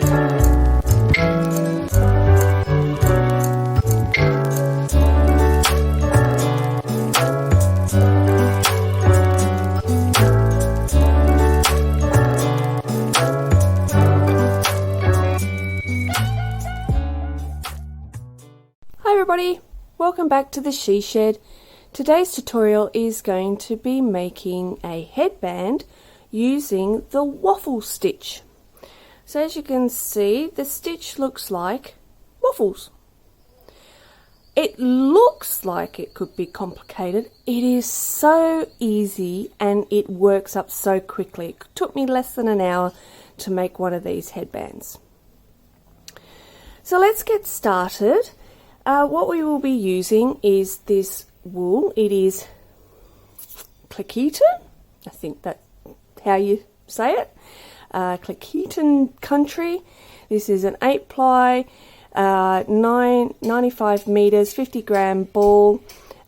Hi everybody, welcome back to the She Shed. Today's tutorial is going to be making a headband using the waffle stitch. So as you can see, the stitch looks like waffles. It looks like it could be complicated. It is so easy and it works up so quickly. It took me less than an hour to make one of these headbands. So let's get started. What we will be using is this wool. It is Cleckheaton, I think that's how you say it, Cleckheaton Country. This is an 8-ply, 95 meters, 50-gram ball.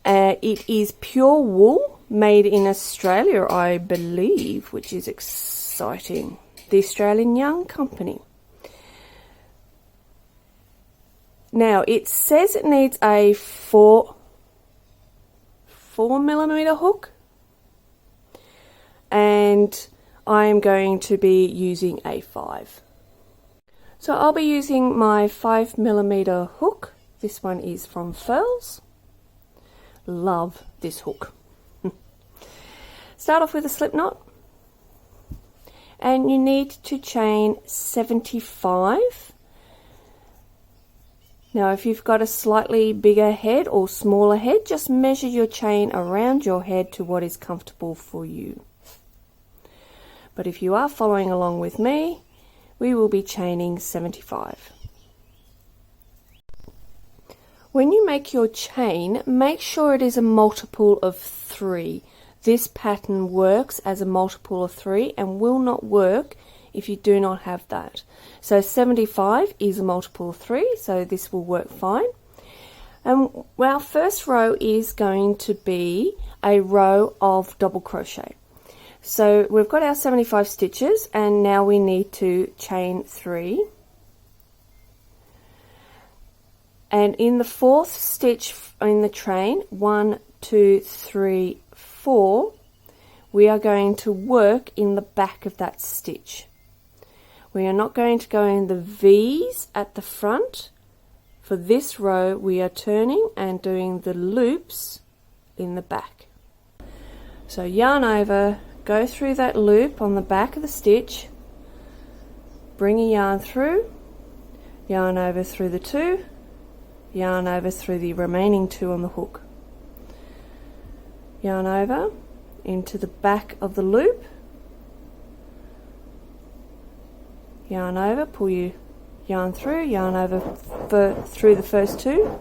It is pure wool made in Australia, I believe, which is exciting. The Australian Young Company. Now it says it needs a 4mm hook, and I am going to be using a 5. So I'll be using my 5mm hook. This one is from Furls. Love this hook. Start off with a slip knot, and you need to chain 75. Now if you've got a slightly bigger head or smaller head, just measure your chain around your head to what is comfortable for you. But if you are following along with me, we will be chaining 75. When you make your chain, make sure it is a multiple of 3. This pattern works as a multiple of 3 and will not work if you do not have that. So 75 is a multiple of 3, so this will work fine. And our first row is going to be a row of double crochet. So we've got our 75 stitches, and now we need to chain 3. And in the 4th stitch in the train, 1, 2, 3, 4, we are going to work in the back of that stitch. We are not going to go in the V's at the front. For this row, we are turning and doing the loops in the back. So yarn over, go through that loop on the back of the stitch, bring a yarn through, yarn over through the 2, yarn over through the remaining 2 on the hook. Yarn over into the back of the loop, yarn over, pull your yarn through, yarn over through the first 2,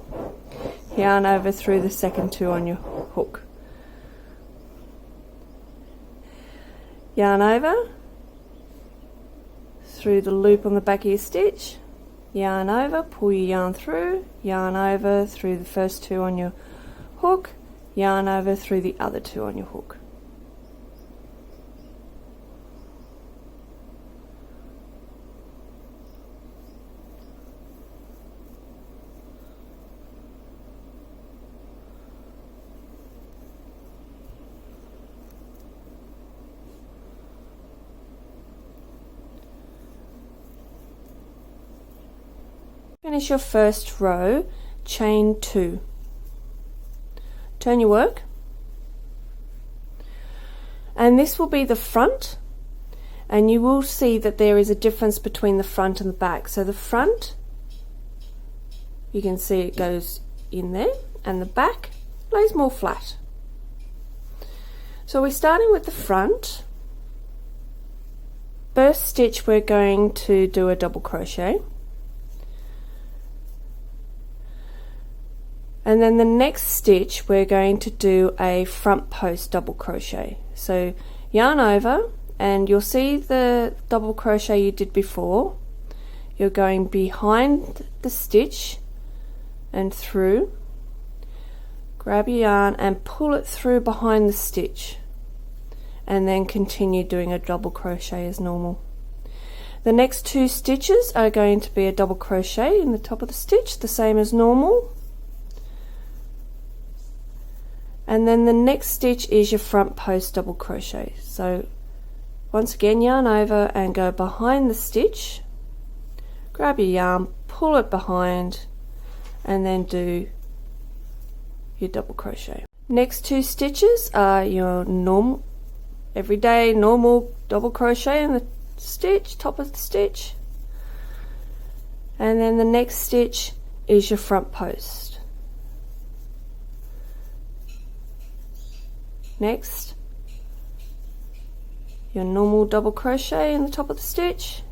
yarn over through the second 2 on your hook. Yarn over through the loop on the back of your stitch, yarn over, pull your yarn through, yarn over through the first 2 on your hook, yarn over through the other 2 on your hook. Finish your first row, chain 2. Turn your work, and this will be the front, and you will see that there is a difference between the front and the back. So the front, you can see it goes in there, and the back lays more flat. So we're starting with the front. First stitch we're going to do a double crochet. And then the next stitch we're going to do a front post double crochet. So yarn over, and you'll see the double crochet you did before. You're going behind the stitch and through. Grab your yarn and pull it through behind the stitch, and then continue doing a double crochet as normal. The next 2 stitches are going to be a double crochet in the top of the stitch, the same as normal. And then the next stitch is your front post double crochet. So once again, yarn over and go behind the stitch, grab your yarn, pull it behind, and then do your double crochet. Next 2 stitches are your normal, everyday normal double crochet in the stitch, top of the stitch, and then the next stitch is your front post. Next, your normal double crochet in the top of the stitch,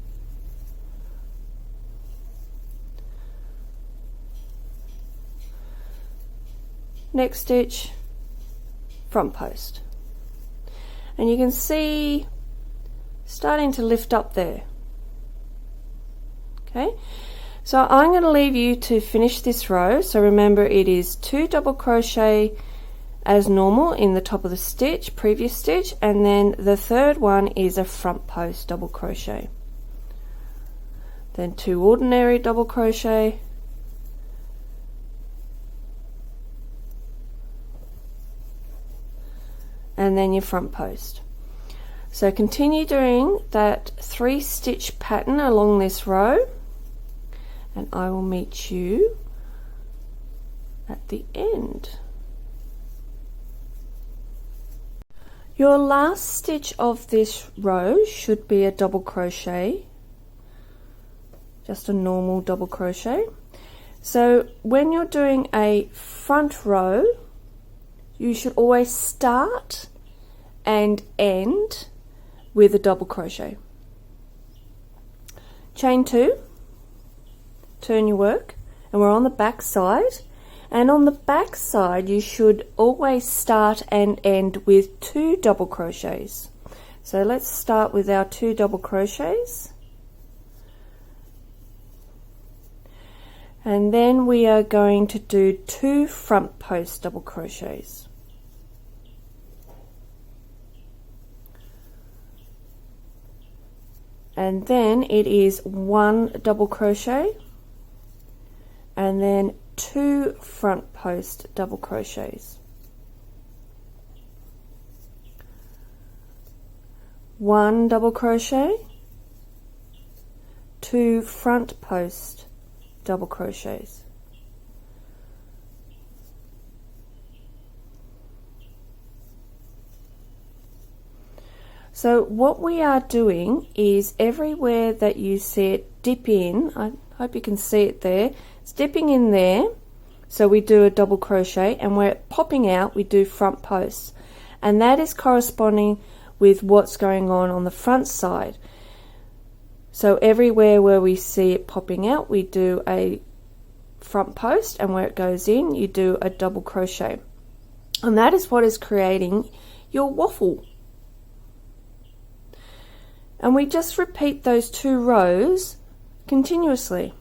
next stitch, front post. And you can see starting to lift up there. Okay, so I'm going to leave you to finish this row. So remember, it is 2 double crochet as normal in the top of the stitch, previous stitch, and then the third one is a front post double crochet, then 2 ordinary double crochet, and then your front post. So continue doing that 3 stitch pattern along this row, and I will meet you at the end. Your last stitch of this row should be a double crochet, just a normal double crochet. So when you're doing a front row, you should always start and end with a double crochet. Chain 2, turn your work, and we're on the back side, and on the back side you should always start and end with 2 double crochets. So let's start with our 2 double crochets, and then we are going to do 2 front post double crochets. And then it is 1 double crochet, and then 2 front post double crochets, 1 double crochet, 2 front post double crochets, so what we are doing is everywhere that you see it dip in, I hope you can see it there, it's dipping in there, so we do a double crochet, and where it's popping out we do front posts, and that is corresponding with what's going on the front side. So everywhere where we see it popping out we do a front post, and where it goes in you do a double crochet, and that is what is creating your waffle. And we just repeat those 2 rows continuously.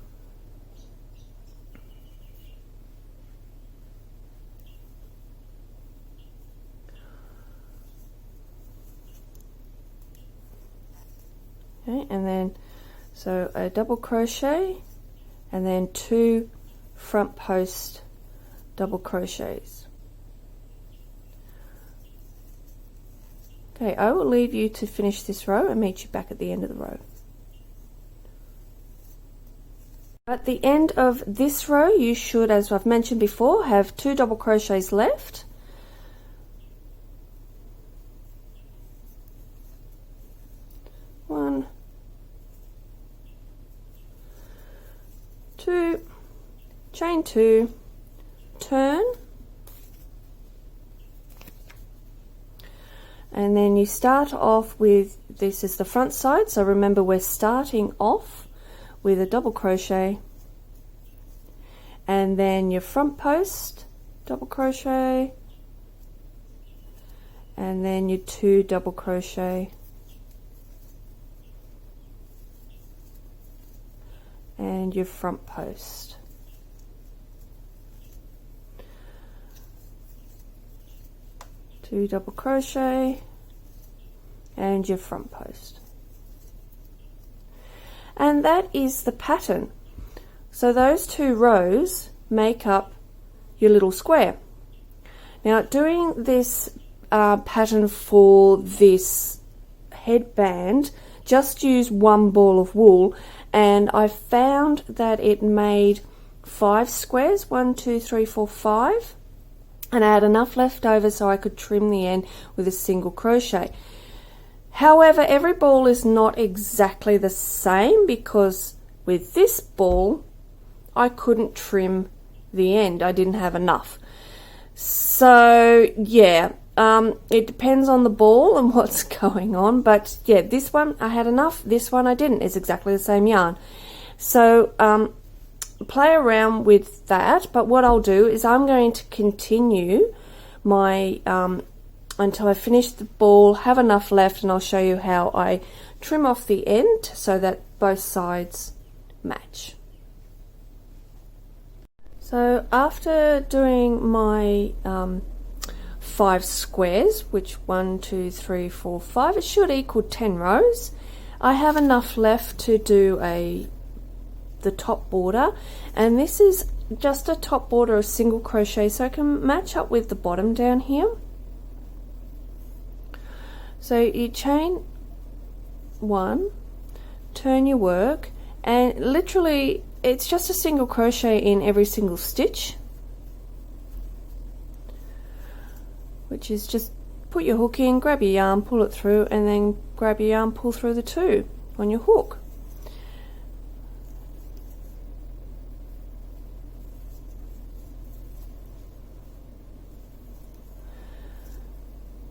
Okay, and then so a double crochet, and then 2 front post double crochets. Okay, I will leave you to finish this row and meet you back at the end of the row. At the end of this row you should, as I've mentioned before, have 2 double crochets left. One, 2, chain 2, turn, and then you start off with, this is the front side, so remember we're starting off with a double crochet, and then your front post double crochet, and then your 2 double crochet, and your front post. Two double crochet and your front post. and that is the pattern. So those 2 rows make up your little square. Now doing this pattern for this headband, just use 1 ball of wool, and I found that it made 5 squares, 1, 2, 3, 4, 5, and I had enough left over so I could trim the end with a single crochet. However, every ball is not exactly the same, because with this ball I couldn't trim the end, I didn't have enough. So yeah, it depends on the ball and what's going on, but yeah, this one I had enough, this one I didn't. It's exactly the same yarn. So play around with that, but what I'll do is I'm going to continue my until I finish the ball, have enough left, and I'll show you how I trim off the end so that both sides match. So after doing my 5 squares, which 1, 2, 3, 4, 5, it should equal 10 rows, I have enough left to do the top border, and this is just a top border of single crochet, so I can match up with the bottom down here. So you chain 1, turn your work, and literally it's just a single crochet in every single stitch, which is just put your hook in, grab your yarn, pull it through, and then grab your yarn, pull through the 2 on your hook.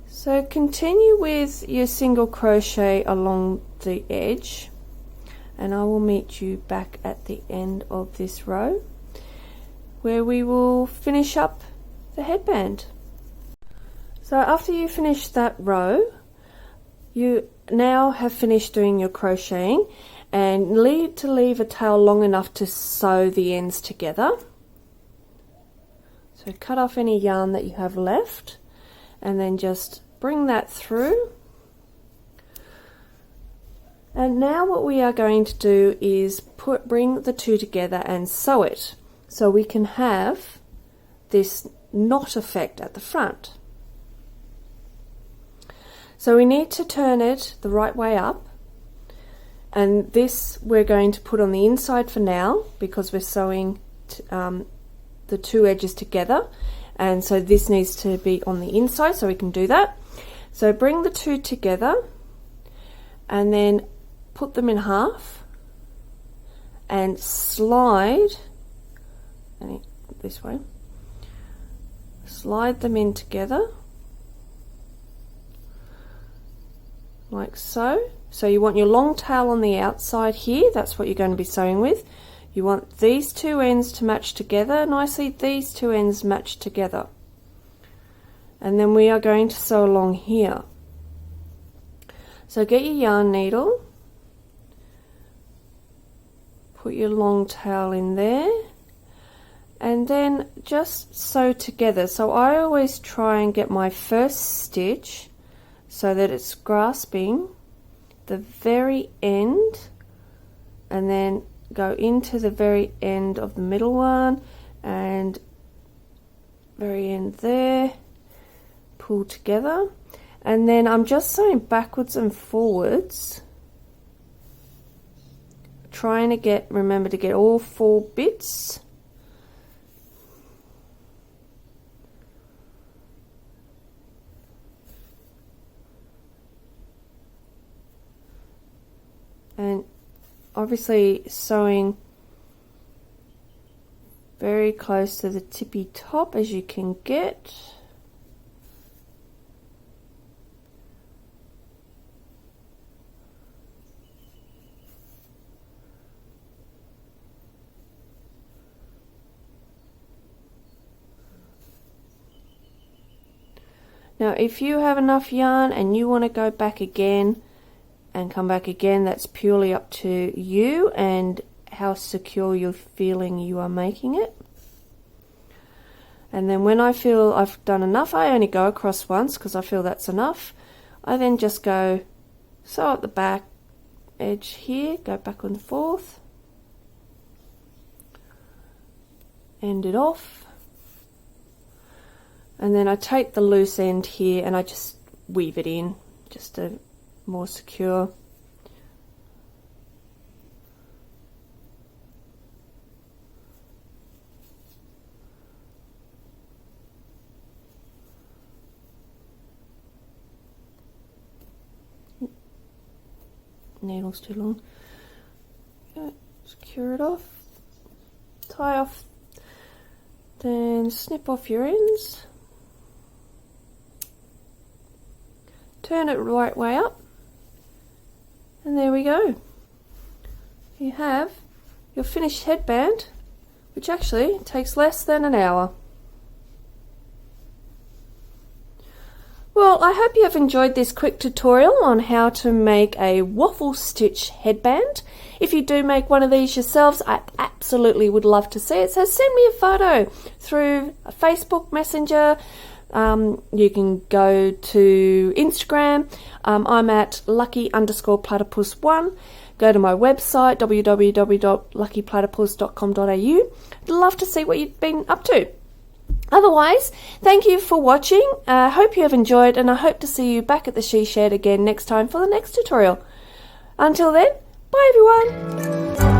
So continue with your single crochet along the edge, and I will meet you back at the end of this row where we will finish up the headband. So after you finish that row, you now have finished doing your crocheting, and need to leave a tail long enough to sew the ends together. So cut off any yarn that you have left, and then just bring that through. And now what we are going to do is bring the 2 together and sew it, so we can have this knot effect at the front. So we need to turn it the right way up, and this we're going to put on the inside for now because we're sewing the 2 edges together, and so this needs to be on the inside, so we can do that. So bring the 2 together and then put them in half and slide this way, slide them in together like so. So you want your long tail on the outside here, that's what you're going to be sewing with. You want these 2 ends to match together nicely, these 2 ends match together, and then we are going to sew along here. So get your yarn needle, put your long tail in there, and then just sew together. So I always try and get my first stitch so that it's grasping the very end, and then go into the very end of the middle one and very end there, pull together, and then I'm just sewing backwards and forwards, trying to remember to get all 4 bits. And obviously sewing very close to the tippy top as you can get. Now if you have enough yarn and you want to go back again and come back again, that's purely up to you and how secure you're feeling you are making it. And then when I feel I've done enough, I only go across once because I feel that's enough. I then just go sew at the back edge here, go back and forth, end it off, and then I take the loose end here and I just weave it in, just to more secure. Needle's too long. Okay, secure it off, tie off, then snip off your ends, turn it right way up, and there we go. You have your finished headband, which actually takes less than an hour. Well, I hope you have enjoyed this quick tutorial on how to make a waffle stitch headband. If you do make one of these yourselves, I absolutely would love to see it. So send me a photo through Facebook Messenger. You can go to Instagram. I'm at lucky_platypus1. Go to my website, www.luckyplatypus.com.au. I'd love to see what you've been up to. Otherwise, thank you for watching. I hope you have enjoyed, and I hope to see you back at the She Shed again next time for the next tutorial. Until then, bye everyone!